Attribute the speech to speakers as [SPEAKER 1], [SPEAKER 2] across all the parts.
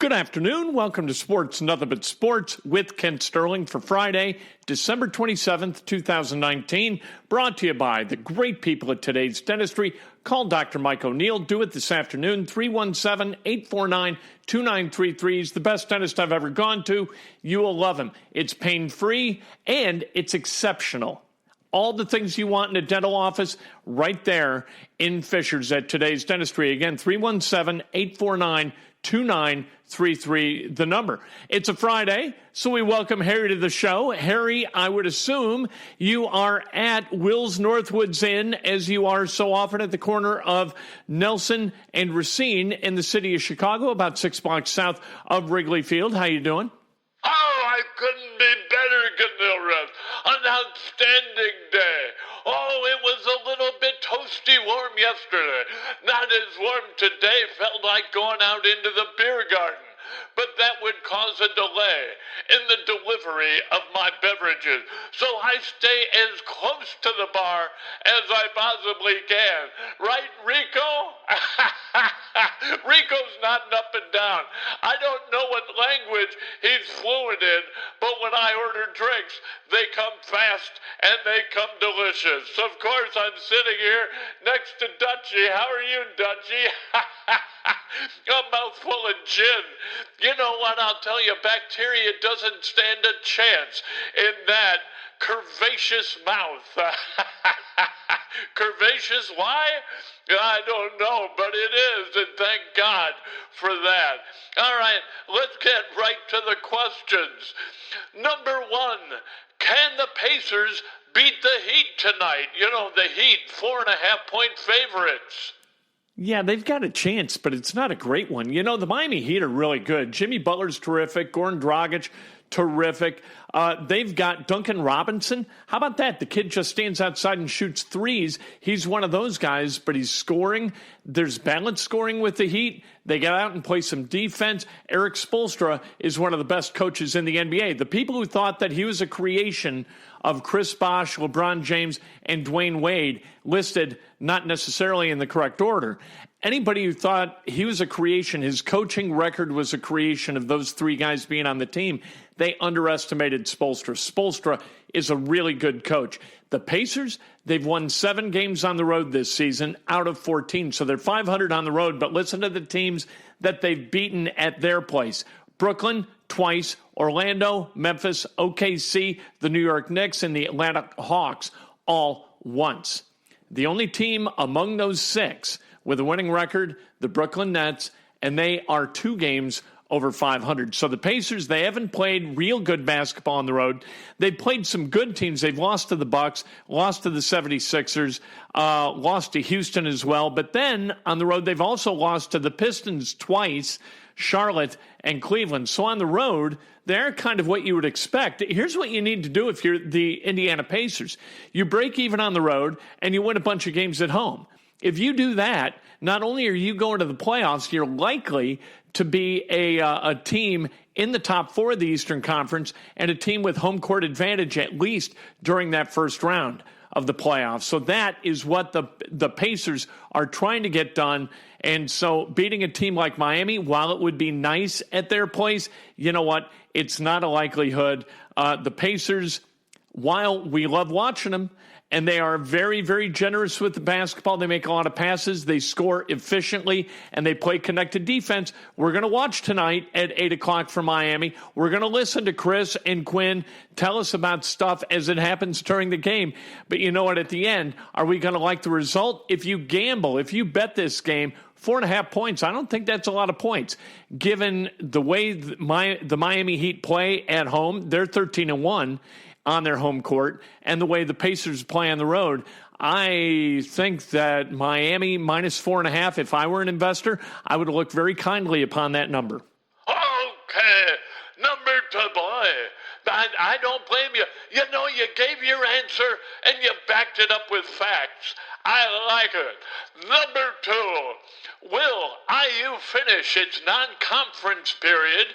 [SPEAKER 1] Good afternoon. Welcome to Sports Nothing But Sports with Kent Sterling for Friday, December 27th, 2019. Brought to you by the great people at Today's Dentistry. Call Dr. Mike O'Neill. Do it this afternoon, 317-849-2933. He's the best dentist I've ever gone to. You will love him. It's pain-free and it's exceptional. All the things you want in a dental office right there in Fishers at Today's Dentistry. Again, 317-849-2933, the number. It's a Friday, so we welcome Harry to the show. Harry, I would assume you are at Will's Northwoods Inn, as you are so often at the corner of Nelson and Racine in the city of Chicago, about 6 blocks south of Wrigley Field. How you doing?
[SPEAKER 2] Oh, I couldn't be better, Gilruth. An outstanding day. Oh, it was a little bit toasty warm yesterday. Not as warm today. Felt like going out into the beer garden. But that would cause a delay in the delivery of my beverages. So I stay as close to the bar as I possibly can. Right, Rico? Rico's nodding up and down. I don't know what language he's fluent in, but when I order drinks, they come fast and they come delicious. Of course, I'm sitting here next to Dutchie. How are you, Dutchie? A mouthful of gin. You know what, I'll tell you, bacteria doesn't stand a chance in that curvaceous mouth. Curvaceous, why? I don't know, but it is, and thank God for that. All right, let's get right to the questions. Number one, can the Pacers beat the Heat tonight? You know, the Heat, 4.5-point favorites.
[SPEAKER 1] Yeah, they've got a chance, but it's not a great one. You know, the Miami Heat are really good. Jimmy Butler's terrific. Goran Dragic, terrific. They've got Duncan Robinson. How about that? The kid just stands outside and shoots threes. He's one of those guys, but he's scoring. There's balanced scoring with the Heat. They get out and play some defense. Eric Spoelstra is one of the best coaches in the NBA. The people who thought that he was a creation of Chris Bosh, LeBron James, and Dwayne Wade listed not necessarily in the correct order. Anybody who thought he was a creation, his coaching record was a creation of those three guys being on the team, they underestimated Spoelstra. Spoelstra is a really good coach. The Pacers, they've won 7 games on the road this season out of 14, so they're 500 on the road, but listen to the teams that they've beaten at their place. Brooklyn, twice. Orlando, Memphis, OKC, the New York Knicks, and the Atlanta Hawks, all once. The only team among those 6 with a winning record, the Brooklyn Nets, and they are 2 games over 500. So the Pacers, they haven't played real good basketball on the road. They've played some good teams. They've lost to the Bucks, lost to the 76ers, lost to Houston as well. But then on the road, they've also lost to the Pistons twice, Charlotte, and Cleveland. So on the road, they're kind of what you would expect. Here's what you need to do if you're the Indiana Pacers. You break even on the road, and you win a bunch of games at home. If you do that, not only are you going to the playoffs, you're likely to be a team in the top 4 of the Eastern Conference and a team with home court advantage at least during that first round of the playoffs. So that is what the Pacers are trying to get done. And so beating a team like Miami, while it would be nice at their place, you know what? It's not a likelihood. The Pacers, while we love watching them, and they are very, very generous with the basketball. They make a lot of passes. They score efficiently, and they play connected defense. We're going to watch tonight at 8 o'clock for Miami. We're going to listen to Chris and Quinn tell us about stuff as it happens during the game. But you know what? At the end, are we going to like the result? If you gamble, if you bet this game, 4.5 points, I don't think that's a lot of points. Given the way the Miami Heat play at home, they're 13-1. On their home court, and the way the Pacers play on the road, I think that Miami minus 4.5, if I were an investor, I would look very kindly upon that number.
[SPEAKER 2] Okay, number 2, boy. I don't blame you. You know, you gave your answer, and you backed it up with facts. I like it. Number 2, will IU finish its non-conference period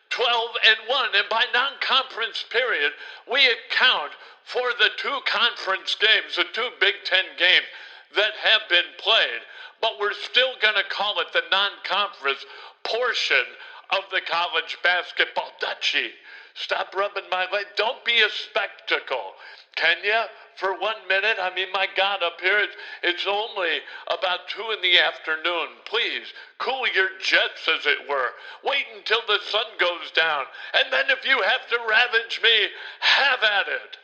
[SPEAKER 2] 12-1, and by non-conference period, we account for the 2 conference games, the 2 Big Ten games that have been played. But we're still going to call it the non-conference portion of the college basketball. Dutchie, stop rubbing my leg. Don't be a spectacle. Can you? For 1 minute? I mean, my God, up here it's only about 2 in the afternoon. Please, cool your jets, as it were. Wait until the sun goes down. And then if you have to ravage me, have at it.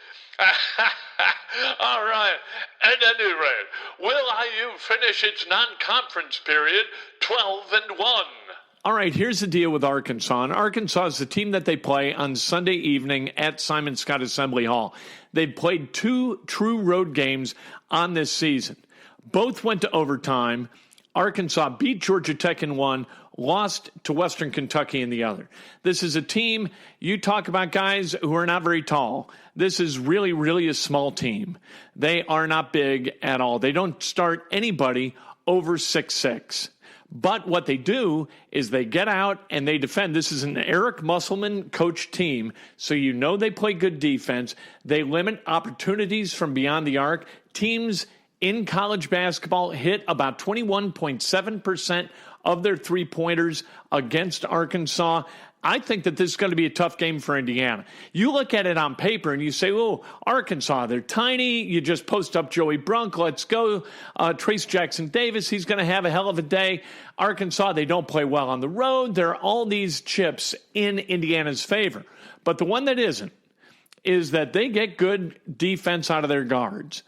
[SPEAKER 2] All right. At any rate, will IU finish its non-conference period 12-1?
[SPEAKER 1] All right, here's the deal with Arkansas. And Arkansas is the team that they play on Sunday evening at Simon Scott Assembly Hall. They've played 2 true road games on this season. Both went to overtime. Arkansas beat Georgia Tech in one, lost to Western Kentucky in the other. This is a team, you talk about guys who are not very tall. This is really, really a small team. They are not big at all. They don't start anybody over 6'6". But what they do is they get out and they defend. This is an Eric Musselman coached team, so you know they play good defense. They limit opportunities from beyond the arc. Teams in college basketball hit about 21.7% of their three-pointers against Arkansas. I think that this is going to be a tough game for Indiana. You look at it on paper and you say, oh, Arkansas, they're tiny. You just post up Joey Brunk. Let's go. Trace Jackson-Davis, he's going to have a hell of a day. Arkansas, they don't play well on the road. There are all these chips in Indiana's favor. But the one that isn't is that they get good defense out of their guards.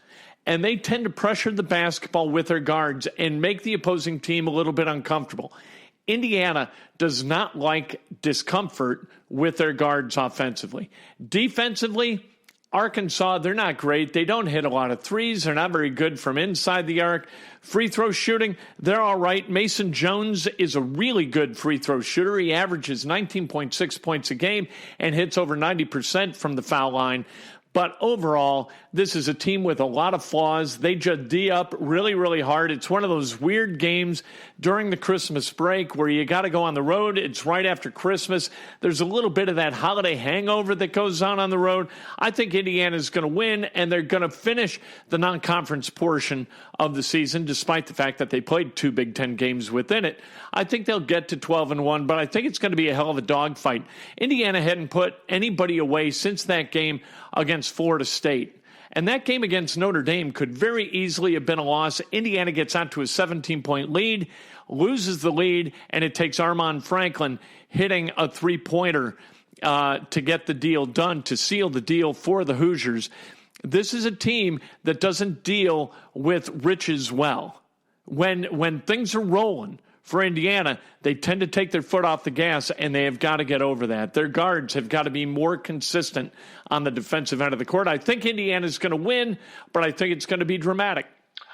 [SPEAKER 1] And they tend to pressure the basketball with their guards and make the opposing team a little bit uncomfortable. Indiana does not like discomfort with their guards offensively. Defensively, Arkansas, they're not great. They don't hit a lot of threes. They're not very good from inside the arc. Free throw shooting, they're all right. Mason Jones is a really good free throw shooter. He averages 19.6 points a game and hits over 90% from the foul line. But overall, this is a team with a lot of flaws. They just D up really, really hard. It's one of those weird games during the Christmas break where you got to go on the road. It's right after Christmas. There's a little bit of that holiday hangover that goes on the road. I think Indiana's going to win, and they're going to finish the non-conference portion of the season, despite the fact that they played 2 Big Ten games within it. I think they'll get to 12-1, but I think it's going to be a hell of a dogfight. Indiana hadn't put anybody away since that game against Florida State. And that game against Notre Dame could very easily have been a loss. Indiana gets out to a 17-point lead, loses the lead, and it takes Armaan Franklin hitting a three-pointer to get the deal done, to seal the deal for the Hoosiers. This is a team that doesn't deal with riches well. When things are rolling for Indiana, they tend to take their foot off the gas, and they have got to get over that. Their guards have got to be more consistent on the defensive end of the court. I think Indiana's going to win, but I think it's going to be dramatic.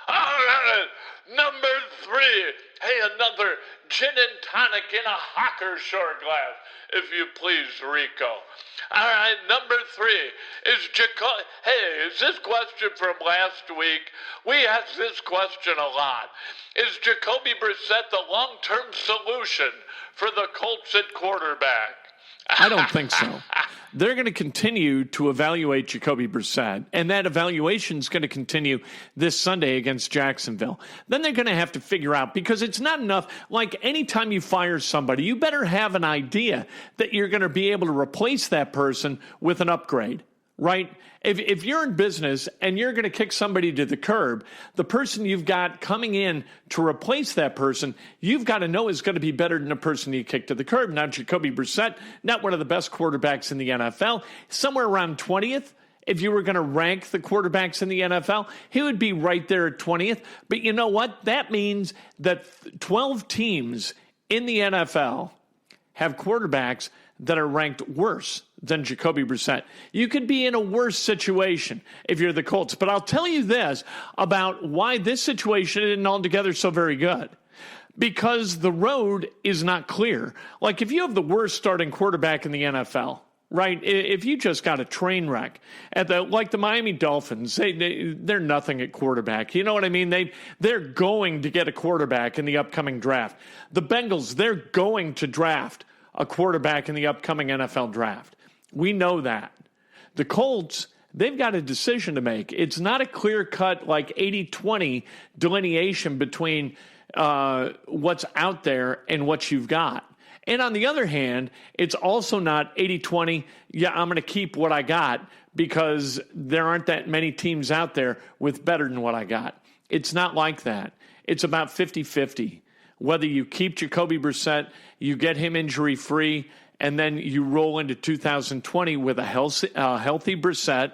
[SPEAKER 2] All right, number 3. Hey, another gin and tonic in a Hocker short glass, if you please, Rico. All right, number 3 is Jacoby. Hey, is this question from last week? We ask this question a lot. Is Jacoby Brissett the long-term solution for the Colts at quarterback?
[SPEAKER 1] I don't think so. They're going to continue to evaluate Jacoby Brissett, and that evaluation is going to continue this Sunday against Jacksonville. Then they're going to have to figure out, because it's not enough. Like anytime you fire somebody, you better have an idea that you're going to be able to replace that person with an upgrade, right? If you're in business and you're going to kick somebody to the curb, the person you've got coming in to replace that person, you've got to know is going to be better than the person you kicked to the curb. Now, Jacoby Brissett, not one of the best quarterbacks in the NFL, somewhere around 20th. If you were going to rank the quarterbacks in the NFL, he would be right there at 20th. But you know what? That means that 12 teams in the NFL have quarterbacks that are ranked worse than Jacoby Brissett. You could be in a worse situation if you're the Colts. But I'll tell you this about why this situation isn't altogether so very good. Because the road is not clear. Like if you have the worst starting quarterback in the NFL, right? If you just got a train wreck like the Miami Dolphins, they're nothing at quarterback. You know what I mean? They're going to get a quarterback in the upcoming draft. The Bengals, they're going to draft a quarterback in the upcoming NFL draft. We know that. The Colts, they've got a decision to make. It's not a clear-cut, like 80-20 delineation between what's out there and what you've got. And on the other hand, it's also not 80-20, yeah, I'm going to keep what I got because there aren't that many teams out there with better than what I got. It's not like that. It's about 50-50. Whether you keep Jacoby Brissett, you get him injury-free, and then you roll into 2020 with a healthy Brissett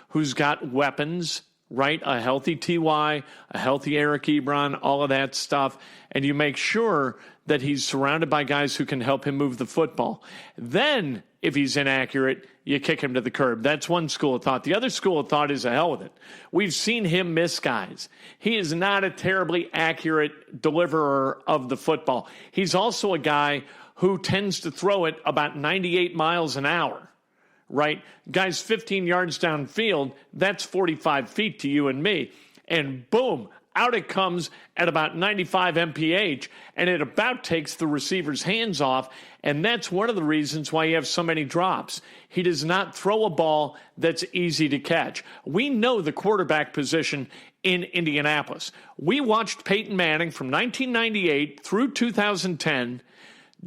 [SPEAKER 1] who's got weapons, right? A healthy T.Y., a healthy Eric Ebron, all of that stuff. And you make sure that he's surrounded by guys who can help him move the football. Then, if he's inaccurate, you kick him to the curb. That's one school of thought. The other school of thought is the hell with it. We've seen him miss guys. He is not a terribly accurate deliverer of the football. He's also a guy who tends to throw it about 98 miles an hour, right? Guys 15 yards downfield, that's 45 feet to you and me. And boom, out it comes at about 95 mph, and it about takes the receiver's hands off, and that's one of the reasons why you have so many drops. He does not throw a ball that's easy to catch. We know the quarterback position in Indianapolis. We watched Peyton Manning from 1998 through 2010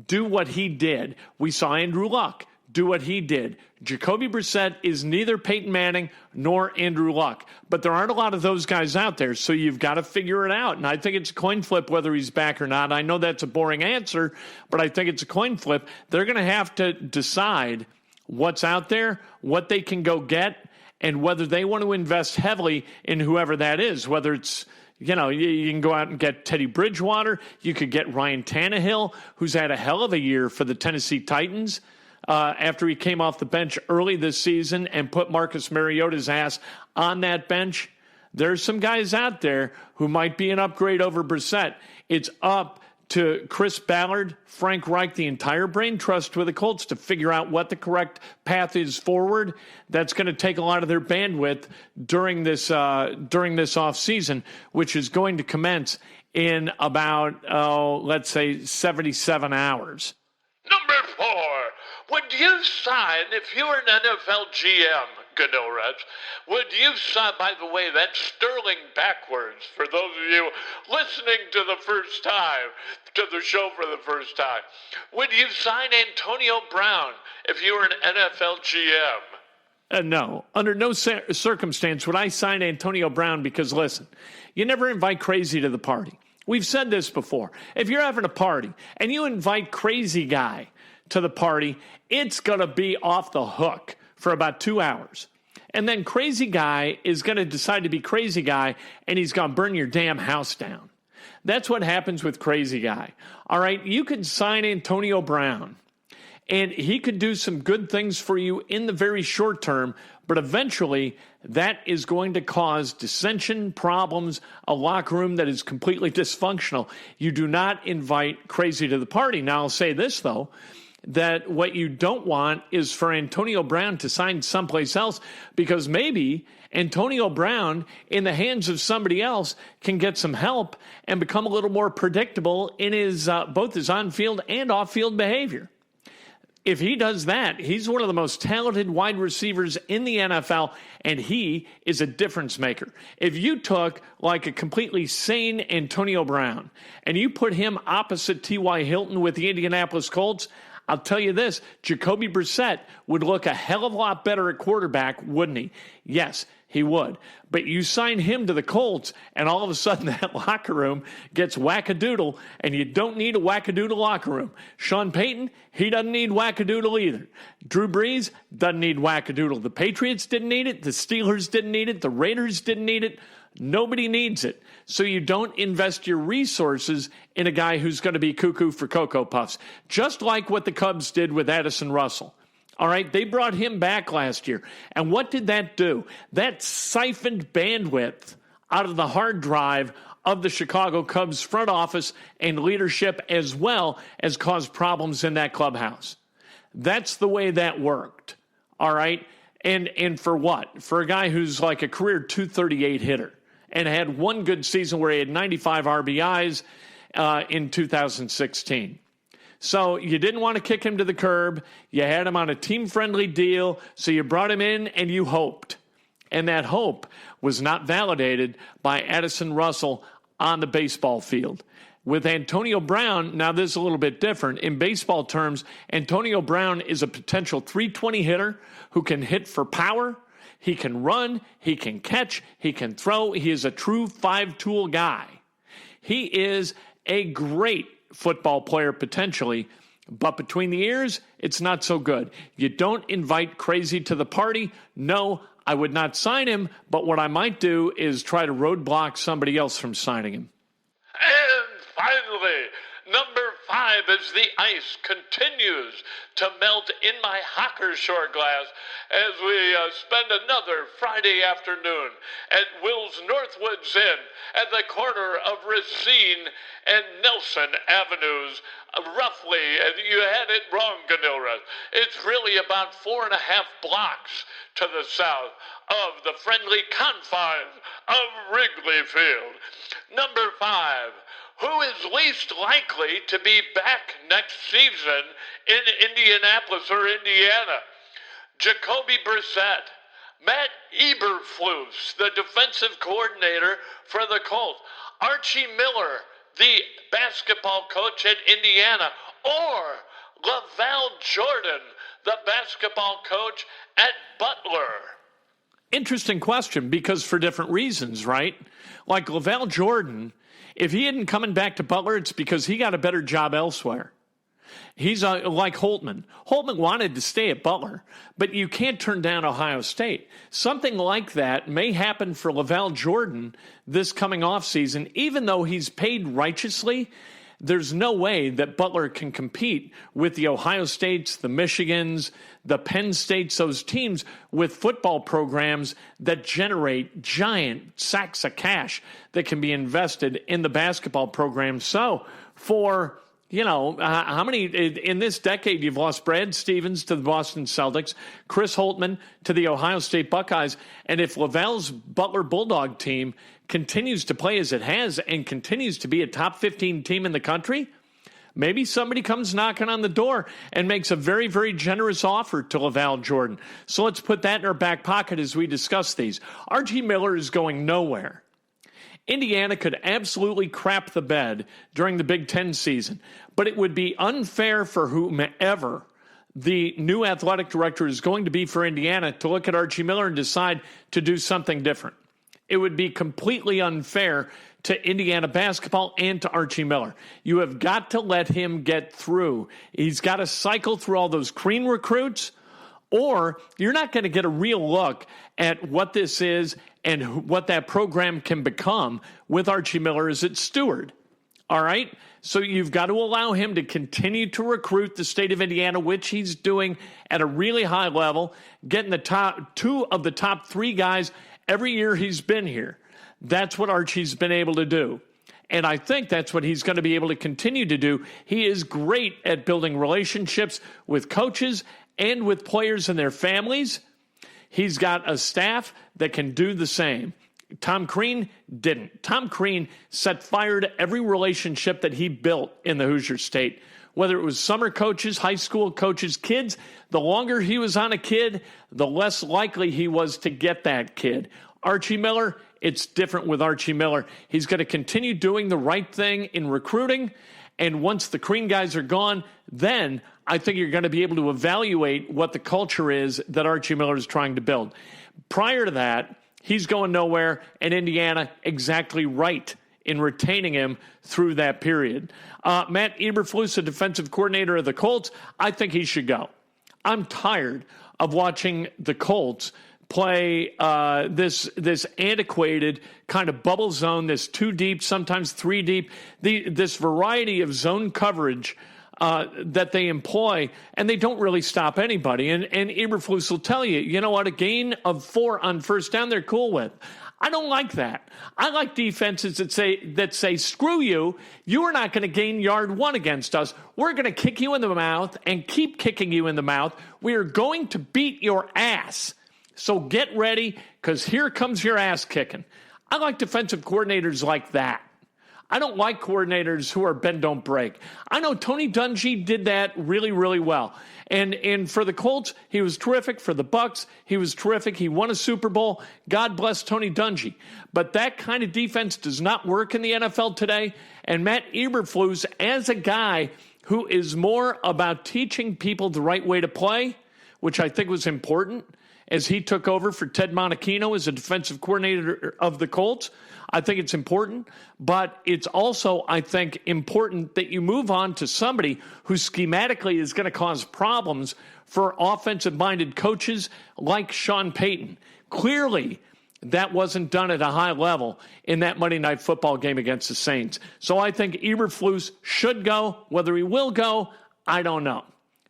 [SPEAKER 1] do what he did. We saw Andrew Luck do what he did. Jacoby Brissett is neither Peyton Manning nor Andrew Luck, but there aren't a lot of those guys out there, so you've got to figure it out. And I think it's a coin flip whether he's back or not. I know that's a boring answer, but I think it's a coin flip. They're going to have to decide what's out there, what they can go get, and whether they want to invest heavily in whoever that is, whether it's you can go out and get Teddy Bridgewater. You could get Ryan Tannehill, who's had a hell of a year for the Tennessee Titans after he came off the bench early this season and put Marcus Mariota's ass on that bench. There's some guys out there who might be an upgrade over Brissett. It's up to Chris Ballard, Frank Reich, the entire brain trust with the Colts to figure out what the correct path is forward. That's going to take a lot of their bandwidth during this offseason, which is going to commence in about, let's say, 77 hours.
[SPEAKER 2] Number 4, would you sign, if you were an NFL GM, Ganoretz, would you sign, by the way, that's Sterling backwards for those of you listening to the first time, to the show for the first time. Would you sign Antonio Brown if you were an NFL GM?
[SPEAKER 1] No. Under no circumstance would I sign Antonio Brown because, listen, you never invite crazy to the party. We've said this before. If you're having a party and you invite crazy guy to the party, it's going to be off the hook for about 2 hours. And then crazy guy is going to decide to be crazy guy, and he's going to burn your damn house down. That's what happens with crazy guy. All right, you could sign Antonio Brown, and he could do some good things for you in the very short term, but eventually that is going to cause dissension, problems, a locker room that is completely dysfunctional. You do not invite crazy to the party. Now, I'll say this, though, that what you don't want is for Antonio Brown to sign someplace else, because maybe Antonio Brown, in the hands of somebody else, can get some help and become a little more predictable in his both his on-field and off-field behavior. If he does that, he's one of the most talented wide receivers in the NFL, and he is a difference maker. If you took like a completely sane Antonio Brown and you put him opposite T.Y. Hilton with the Indianapolis Colts, I'll tell you this, Jacoby Brissett would look a hell of a lot better at quarterback, wouldn't he? Yes, he would. But you sign him to the Colts, and all of a sudden that locker room gets wackadoodle, and you don't need a wackadoodle locker room. Sean Payton, he doesn't need wackadoodle either. Drew Brees doesn't need wackadoodle. The Patriots didn't need it. The Steelers didn't need it. The Raiders didn't need it. Nobody needs it. So you don't invest your resources in a guy who's going to be cuckoo for Cocoa Puffs. Just like what the Cubs did with Addison Russell. All right, they brought him back last year. And what did that do? That siphoned bandwidth out of the hard drive of the Chicago Cubs front office and leadership, as well as caused problems in that clubhouse. That's the way that worked. All right? And for what? For a guy who's like a career 238 hitter and had one good season where he had 95 RBIs in 2016. So you didn't want to kick him to the curb. You had him on a team-friendly deal, so you brought him in and you hoped. And that hope was not validated by Addison Russell on the baseball field. with Antonio Brown. Now, this is a little bit different. In baseball terms, Antonio Brown is a potential 320 hitter who can hit for power. He can run, he can catch, he can throw. He is a true five-tool guy. He is a great football player potentially, but between the ears, it's not so good. You don't invite crazy to the party. No, I would not sign him, but what I might do is try to roadblock somebody else from signing him.
[SPEAKER 2] And finally, number 5 as the ice continues to melt in my Hockershore glass as we spend another Friday afternoon at Will's Northwoods Inn at the corner of Racine and Nelson Avenues. Roughly, and you had it wrong, Ganilra. It's really about 4.5 blocks to the south of the friendly confines of Wrigley Field. Number 5. Who is least likely to be back next season in Indianapolis or Indiana? Jacoby Brissett, Matt Eberflus, the defensive coordinator for the Colts, Archie Miller, the basketball coach at Indiana, or LaVall Jordan, the basketball coach at Butler?
[SPEAKER 1] Interesting question, because for different reasons, right? Like LaVall Jordan, if he isn't coming back to Butler, it's because he got a better job elsewhere. He's like Holtman. Holtman wanted to stay at Butler, but you can't turn down Ohio State. Something like that may happen for LaVall Jordan this coming offseason. Even though he's paid righteously, there's no way that Butler can compete with the Ohio States, the Michigans, the Penn States, those teams with football programs that generate giant sacks of cash that can be invested in the basketball program. So for how many in this decade you've lost Brad Stevens to the Boston Celtics, Chris Holtman to the Ohio State Buckeyes, and if LaVall's Butler Bulldog team continues to play as it has and continues to be a top 15 team in the country, maybe somebody comes knocking on the door and makes a very, very generous offer to LaVall Jordan. So let's put that in our back pocket as we discuss these. Archie Miller is going nowhere. Indiana could absolutely crap the bed during the Big Ten season, but it would be unfair for whomever the new athletic director is going to be for Indiana to look at Archie Miller and decide to do something different. It would be completely unfair to Indiana basketball and to Archie Miller. You have got to let him get through. He's got to cycle through all those Crean recruits, or you're not going to get a real look at what this is and what that program can become with Archie Miller as its steward. All right? So you've got to allow him to continue to recruit the state of Indiana, which he's doing at a really high level, getting the top 2 of the top 3 guys every year he's been here. That's what Archie's been able to do. And I think that's what he's going to be able to continue to do. He is great at building relationships with coaches and with players and their families. He's got a staff that can do the same. Tom Crean didn't. Tom Crean set fire to every relationship that he built in the Hoosier State. Whether it was summer coaches, high school coaches, kids, the longer he was on a kid, the less likely he was to get that kid. Archie Miller, it's different with Archie Miller. He's going to continue doing the right thing in recruiting, and once the Crean guys are gone, then I think you're going to be able to evaluate what the culture is that Archie Miller is trying to build. Prior to that, he's going nowhere, and Indiana exactly right in retaining him through that period. Matt Eberflus, the defensive coordinator of the Colts, I think he should go. I'm tired of watching the Colts play this antiquated kind of bubble zone, this 2 deep, sometimes 3 deep, this variety of zone coverage that they employ, and they don't really stop anybody. And Eberflus will tell you, you know what, a gain of 4 on first down, they're cool with. I don't like that. I like defenses that say, screw you, you are not going to gain yard 1 against us. We're going to kick you in the mouth and keep kicking you in the mouth. We are going to beat your ass. So get ready, because here comes your ass kicking. I like defensive coordinators like that. I don't like coordinators who are bend, don't break. I know Tony Dungy did that really, really well. And for the Colts, he was terrific. For the Bucs, he was terrific. He won a Super Bowl. God bless Tony Dungy. But that kind of defense does not work in the NFL today. And Matt Eberflus, as a guy who is more about teaching people the right way to play, which I think was important as he took over for Ted Monachino as a defensive coordinator of the Colts, I think it's important, but it's also, I think, important that you move on to somebody who schematically is going to cause problems for offensive-minded coaches like Sean Payton. Clearly, that wasn't done at a high level in that Monday Night Football game against the Saints. So I think Eberflus should go. Whether he will go, I don't know.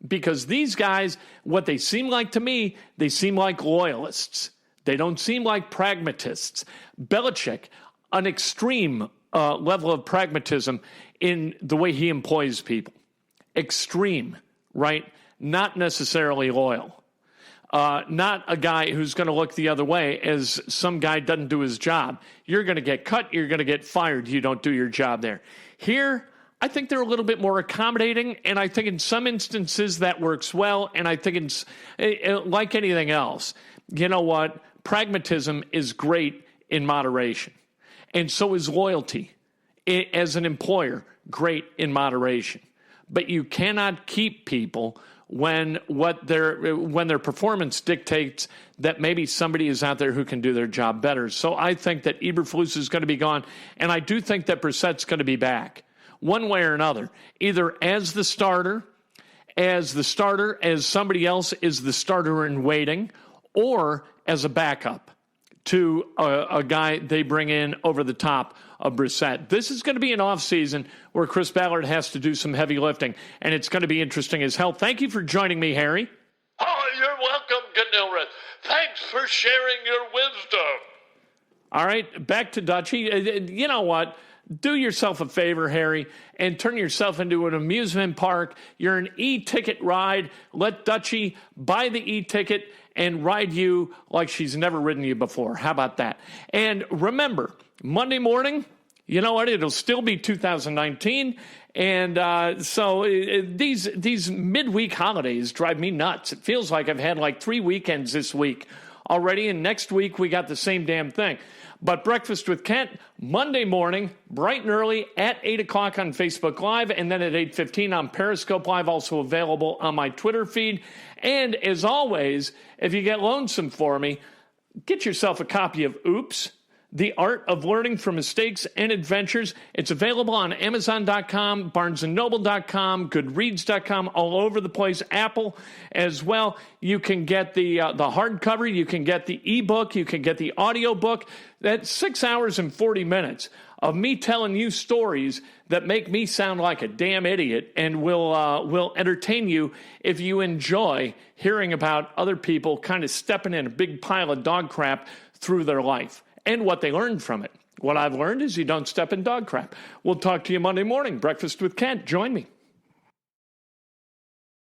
[SPEAKER 1] Because these guys, what they seem like to me, they seem like loyalists. They don't seem like pragmatists. Belichick, an extreme level of pragmatism in the way he employs people. Extreme, right? Not necessarily loyal. Not a guy who's going to look the other way as some guy doesn't do his job. You're going to get cut. You're going to get fired. You don't do your job there. Here, I think they're a little bit more accommodating, and I think in some instances that works well, and I think it's like anything else. You know what? Pragmatism is great in moderation. And so is loyalty as an employer, great in moderation. But you cannot keep people when their performance dictates that maybe somebody is out there who can do their job better. So I think that Eberflus is going to be gone, and I do think that Brissett's going to be back one way or another, either as the starter, as somebody else is the starter in waiting, or as a backup to a guy they bring in over the top of Brissett. This is going to be an offseason where Chris Ballard has to do some heavy lifting, and it's going to be interesting as hell. Thank you for joining me, Harry.
[SPEAKER 2] Oh, you're welcome, Ganilred. Thanks for sharing your wisdom.
[SPEAKER 1] All right, back to Dutchie. You know what? Do yourself a favor, Harry, and turn yourself into an amusement park. You're an e-ticket ride. Let Dutchie buy the e-ticket and ride you like she's never ridden you before. How about that? And remember, Monday morning, you know what? It'll still be 2019. And so these midweek holidays drive me nuts. It feels like I've had like 3 weekends this week already, and next week we got the same damn thing. But Breakfast with Kent, Monday morning, bright and early at 8 o'clock on Facebook Live, and then at 8:15 on Periscope Live, also available on my Twitter feed. And as always, if you get lonesome for me, get yourself a copy of Oops, The Art of Learning from Mistakes and Adventures. It's available on Amazon.com, BarnesandNoble.com, Goodreads.com, all over the place, Apple as well. You can get the hardcover, you can get the ebook, you can get the audiobook. That's 6 hours and 40 minutes of me telling you stories that make me sound like a damn idiot and will entertain you if you enjoy hearing about other people kind of stepping in a big pile of dog crap through their life and what they learned from it. What I've learned is you don't step in dog crap. We'll talk to you Monday morning. Breakfast with Kent. Join me.